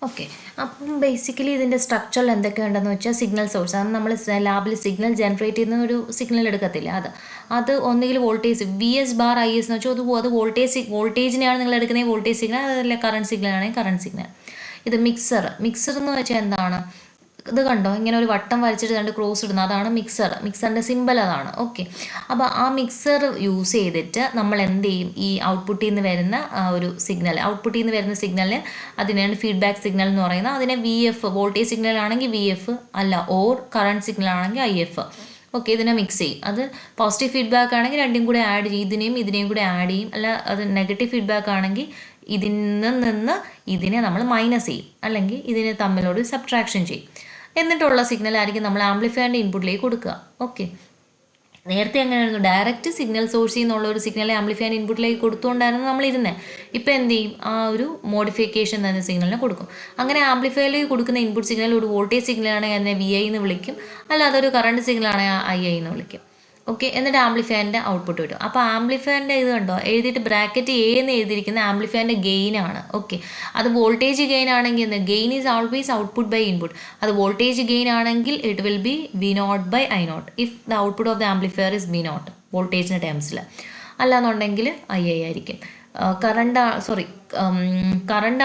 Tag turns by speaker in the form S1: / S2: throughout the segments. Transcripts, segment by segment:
S1: Okay. അപ്പം basically ഇതിൻ്റെ സ്ട്രക്ചറിൽ എന്തൊക്കെയുണ്ടെന്ന് വെച്ചാൽ സിഗ്നൽ സോഴ്സ് അത് നമ്മൾ ലാബിൽ സിഗ്നൽ ജനറേറ്റ് ചെയ്യുന്ന ഒരു സിഗ്നൽ എടുക്കത്തില്ല അത് ഒന്നുകിൽ വോൾട്ടേജ് VS/IS എന്ന് വെച്ചാൽ അത് വോൾട്ടേജിനെയാണ് നിങ്ങൾ എടുക്കുന്നത് വോൾട്ടേജ് സിഗ്നൽ, അതല്ല കറണ്ട് സിഗ്നൽ ആണെങ്കിൽ കറണ്ട് സിഗ്നൽ. ഇത് മിക്സർ എന്ന് വെച്ചാൽ എന്താണ്? ഇത് കണ്ടോ, ഇങ്ങനെ ഒരു വട്ടം വരച്ചിട്ട് രണ്ട് ക്രോസ് ഇടുന്നത്, അതാണ് മിക്സറിൻ്റെ സിമ്പൽ അതാണ്. ഓക്കെ. അപ്പോൾ ആ മിക്സർ യൂസ് ചെയ്തിട്ട് നമ്മൾ എന്ത് ചെയ്യും? ഈ ഔട്ട്പുട്ടിൽ നിന്ന് വരുന്ന ഔട്ട്പുട്ടിൽ നിന്ന് വരുന്ന സിഗ്നലിന് അതിനാണ് ഫീഡ്ബാക്ക് സിഗ്നൽ എന്ന് പറയുന്നത്. അതിനെ VF, വോൾട്ടേജ് സിഗ്നൽ ആണെങ്കിൽ VF, അല്ല ഓർ കറണ്ട് സിഗ്നൽ ആണെങ്കിൽ IF. ഓക്കെ. ഇതിനെ മിക്സ് ചെയ്യും. അത് പോസിറ്റീവ് ഫീഡ്ബാക്ക് ആണെങ്കിൽ രണ്ടും കൂടെ ആഡ് ചെയ്യും, ഇതിനെയും കൂടെ ആഡ് ചെയ്യും. അല്ല അത് നെഗറ്റീവ് ഫീഡ്ബാക്ക് ആണെങ്കിൽ ഇതിൽ നിന്ന് ഇതിനെ നമ്മൾ മൈനസ് ചെയ്യും, അല്ലെങ്കിൽ ഇതിനെ തമ്മിലോട് സബ്ട്രാക്ഷൻ ചെയ്യും. എന്നിട്ടുള്ള സിഗ്നലായിരിക്കും നമ്മൾ ആംപ്ലിഫയറിൻ്റെ ഇൻപുട്ടിലേക്ക് കൊടുക്കുക. ഓക്കെ. നേരത്തെ എങ്ങനെയായിരുന്നു? ഡയറക്റ്റ് സിഗ്നൽ സോഴ്സിൽ നിന്നുള്ള ഒരു സിഗ്നൽ ആംപ്ലിഫയറിൻ്റെ ഇൻപുട്ടിലേക്ക് കൊടുത്തുകൊണ്ടായിരുന്നു നമ്മളിരുന്നത്. ഇപ്പോൾ എന്ത് ചെയ്യും? ആ ഒരു മോഡിഫിക്കേഷൻ തന്നെ സിഗ്നലിനെ കൊടുക്കും. അങ്ങനെ ആംപ്ലിഫയറിലേക്ക് കൊടുക്കുന്ന ഇൻപുട്ട് സിഗ്നൽ ഒരു വോൾട്ടേജ് സിഗ്നലാണെങ്കിൽ അതിനെ VI എന്ന് വിളിക്കും, അല്ല അതൊരു കറണ്ട് സിഗ്നലാണെങ്കിൽ II എന്ന് വിളിക്കും. ഓക്കെ. എന്നിട്ട് ആംപ്ലിഫയറിൻ്റെ ഔട്ട്പുട്ട് കിട്ടും. അപ്പോൾ ആംപ്ലിഫയറിൻ്റെ ഇത് കണ്ടോ, എഴുതിയിട്ട് ബ്രാക്കറ്റ് A എന്ന് എഴുതിയിരിക്കുന്ന ആംപ്ലിഫയറിൻ്റെ ഗെയിനാണ്. ഓക്കെ. അത് വോൾട്ടേജ് ഗെയിൻ ആണെങ്കിൽ gain is always output by input. അത് വോൾട്ടേജ് ഗെയിൻ ആണെങ്കിൽ it will be V0/I0 if the output of the amplifier is V0 വോൾട്ടേജിൻ്റെ ടേംസിൽ. അല്ലാന്നുണ്ടെങ്കിൽ II ആയിരിക്കും. കറണ്ട്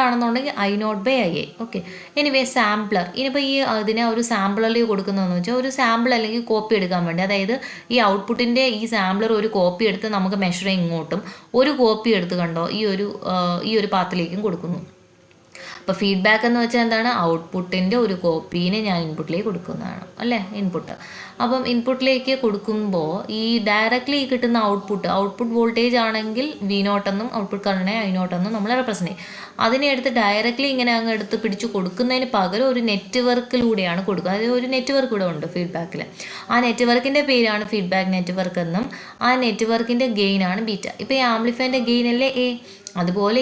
S1: ആണെന്നുണ്ടെങ്കിൽ I0/IA. ഓക്കെ. എനിവേ സാമ്പിളർ, ഇനിയിപ്പോൾ ഇതിനെ ഒരു സാമ്പിളറിൽ കൊടുക്കുന്നതെന്ന് വെച്ചാൽ ഒരു സാമ്പിൾ അല്ലെങ്കിൽ കോപ്പി എടുക്കാൻ വേണ്ടി, അതായത് ഈ ഔട്ട്പുട്ടിൻ്റെ ഈ സാമ്പിളർ ഒരു കോപ്പി എടുത്ത് നമുക്ക് മെഷർ ഇങ്ങോട്ടും ഒരു കോപ്പി എടുത്ത് കണ്ടോ ഈ ഒരു പാത്തിലേക്കും കൊടുക്കുന്നു. അപ്പോൾ ഫീഡ്ബാക്ക് എന്ന് വെച്ചാൽ എന്താണ്? ഔട്ട്പുട്ടിൻ്റെ ഒരു കോപ്പീനെ ഞാൻ ഇൻപുട്ടിലേക്ക് കൊടുക്കുന്നതാണ്, അല്ലേ? ഇൻപുട്ട്. അപ്പം ഇൻപുട്ടിലേക്ക് കൊടുക്കുമ്പോൾ ഈ ഡയറക്റ്റ്ലി കിട്ടുന്ന ഔട്ട്പുട്ട് വോൾട്ടേജ് ആണെങ്കിൽ V0 എന്നും ഔട്ട്പുട്ട് കറണ്ടിനെ I0 എന്നും നമ്മൾ റെപ്രസെൻ്റ് ചെയ്യും. അതിനെ എടുത്ത് ഡയറക്റ്റ്ലി ഇങ്ങനെ അങ്ങ് എടുത്ത് പിടിച്ച് കൊടുക്കുന്നതിന് പകരം ഒരു നെറ്റ്വർക്കിലൂടെയാണ് കൊടുക്കുക. അതായത് ഒരു നെറ്റ്വർക്ക് ഇവിടെ ഉണ്ട് ഫീഡ്ബാക്കിൽ. ആ നെറ്റ്വർക്കിൻ്റെ പേരാണ് ഫീഡ്ബാക്ക് നെറ്റ്വർക്ക് എന്നും ആ നെറ്റ്വർക്കിൻ്റെ ഗെയിനാണ് ബീറ്റ. ഇപ്പോൾ ഈ ആംപ്ലിഫയറിൻ്റെ ഗെയിൻ അല്ലേ A. അതുപോലെ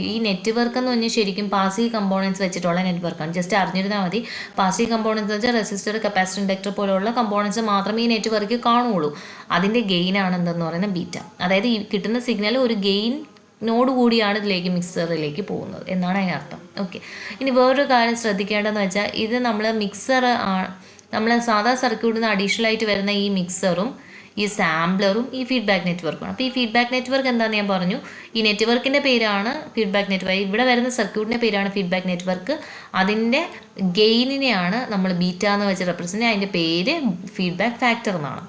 S1: ഈ നെറ്റ്വർക്ക് എന്ന് പറഞ്ഞാൽ ശരിക്കും പാസീവ് കമ്പോണൻസ് വെച്ചിട്ടുള്ള നെറ്റ്വർക്കാണ്. ജസ്റ്റ് അറിഞ്ഞിരുന്നാൽ മതി. പാസീവ് കമ്പോണൻസ് വെച്ചാൽ റെസിസ്റ്റർ, കപ്പാസിറ്റർ, ഇൻഡക്ടർ പോലെയുള്ള കമ്പോണൻസ് മാത്രമേ ഈ നെറ്റ്വർക്കിൽ കാണുകയുള്ളൂ. അതിൻ്റെ ഗെയിനാണ് എന്തെന്ന് പറയുന്നത്? ബീറ്റ. അതായത് ഈ കിട്ടുന്ന സിഗ്നൽ ഒരു ഗെയിനോട് കൂടിയാണ് ഇതിലേക്ക് മിക്സറിലേക്ക് പോകുന്നത് എന്നാണ് അതിനർത്ഥം. ഓക്കെ. ഇനി വേറൊരു കാര്യം ശ്രദ്ധിക്കേണ്ടതെന്ന് വെച്ചാൽ ഇത് നമ്മൾ സാധാ സർക്യൂട്ടിൽ നിന്ന് അഡീഷണൽ ആയിട്ട് വരുന്ന ഈ മിക്സറും ഈ സാമ്പിളറും ഈ ഫീഡ്ബാക്ക് നെറ്റ്വർക്കാണ്. അപ്പോൾ ഈ ഫീഡ്ബാക്ക് നെറ്റ്വർക്ക് എന്താണെന്ന് ഞാൻ പറഞ്ഞു. ഈ നെറ്റ്വർക്കിൻ്റെ പേരാണ് ഫീഡ്ബാക്ക് നെറ്റ്വർക്ക്. ഇവിടെ വരുന്ന സർക്യൂട്ടിൻ്റെ പേരാണ് ഫീഡ്ബാക്ക് നെറ്റ്വർക്ക്. അതിൻ്റെ ഗെയിനിനെയാണ് നമ്മൾ ബീറ്റ എന്ന് വെച്ച് റെപ്രസെൻ്റ്. അതിൻ്റെ പേര് ഫീഡ്ബാക്ക് ഫാക്ടർ എന്നാണ്.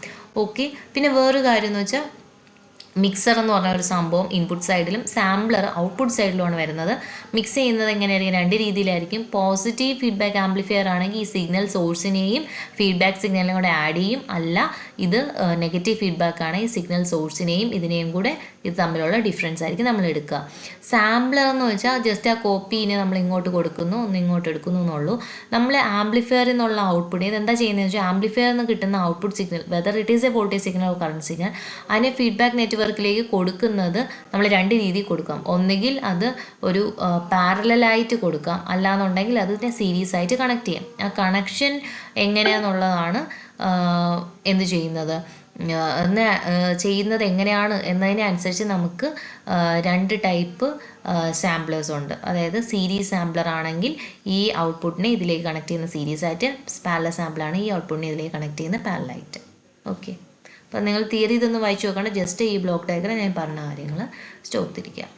S1: ഓക്കെ. പിന്നെ വേറൊരു കാര്യം എന്ന് വെച്ചാൽ മിക്സർ എന്ന് പറഞ്ഞ ഒരു സംഭവം ഇൻപുട്ട് സൈഡിലും സാമ്പിളർ ഔട്ട്പുട്ട് സൈഡിലുമാണ് വരുന്നത്. മിക്സ് ചെയ്യുന്നത് എങ്ങനെയായിരിക്കും? രണ്ട് രീതിയിലായിരിക്കും. പോസിറ്റീവ് ഫീഡ്ബാക്ക് ആംപ്ലിഫയർ ആണെങ്കിൽ ഈ സിഗ്നൽ സോഴ്സിനെയും ഫീഡ്ബാക്ക് സിഗ്നലിനും കൂടെ ആഡ് ചെയ്യും. അല്ല ഇത് നെഗറ്റീവ് ഫീഡ്ബാക്ക് ആണ്, ഈ സിഗ്നൽ സോഴ്സിനെയും ഇതിനെയും കൂടെ ഇത് തമ്മിലുള്ള ഡിഫറൻസ് ആയിരിക്കും നമ്മൾ എടുക്കുക. സാമ്പിളർ എന്ന് വെച്ചാൽ ജസ്റ്റ് ആ കോപ്പീനെ നമ്മൾ ഇങ്ങോട്ട് കൊടുക്കുന്നു, ഒന്ന് ഇങ്ങോട്ട് എടുക്കുന്നു എന്നുള്ളൂ. നമ്മൾ ആംപ്ലിഫയറിൽ നിന്നുള്ള ഔട്ട്പുട്ട് ഇതെന്താ ചെയ്യുന്നതെന്ന് വെച്ചാൽ ആംപ്ലിഫയറിൽ നിന്ന് കിട്ടുന്ന output signal whether it is A voltage signal or current signal അതിനെ ഫീഡ്ബാക്ക് നെറ്റ്വർക്കിലേക്ക് കൊടുക്കുന്നത് നമ്മൾ രണ്ട് രീതിയിൽ കൊടുക്കാം. ഒന്നുകിൽ അത് ഒരു പാരലലായിട്ട് കൊടുക്കാം, അല്ലാന്നുണ്ടെങ്കിൽ അതിനെ സീരീസ് ആയിട്ട് കണക്ട് ചെയ്യാം. ആ കണക്ഷൻ എങ്ങനെയാണെന്നുള്ളതാണ് ചെയ്യുന്നത് എങ്ങനെയാണ് എന്നതിനെ അനുസരിച്ച് നമുക്ക് രണ്ട് ടൈപ്പ് സാമ്പിളേഴ്സ് ഉണ്ട്. അതായത് സീരീസ് സാമ്പിളർ ആണെങ്കിൽ ഈ ഔട്ട്പുട്ടിനെ ഇതിലേക്ക് കണക്ട് ചെയ്യുന്ന സീരീസ് ആയിട്ട്, പാരലൽ സാമ്പിളാണ് ഈ ഔട്ട്പുട്ടിനെ ഇതിലേക്ക് കണക്ട് ചെയ്യുന്ന പാരലായിട്ട്. ഓക്കെ. അപ്പം നിങ്ങൾ തിയറി ഇതൊന്ന് വായിച്ചു നോക്കണം. ജസ്റ്റ് ഈ ബ്ലോക്ക് ഡയഗ്രം ഞാൻ പറഞ്ഞ കാര്യങ്ങൾ സ്റ്റോപ്പ് തിരിക്കുക.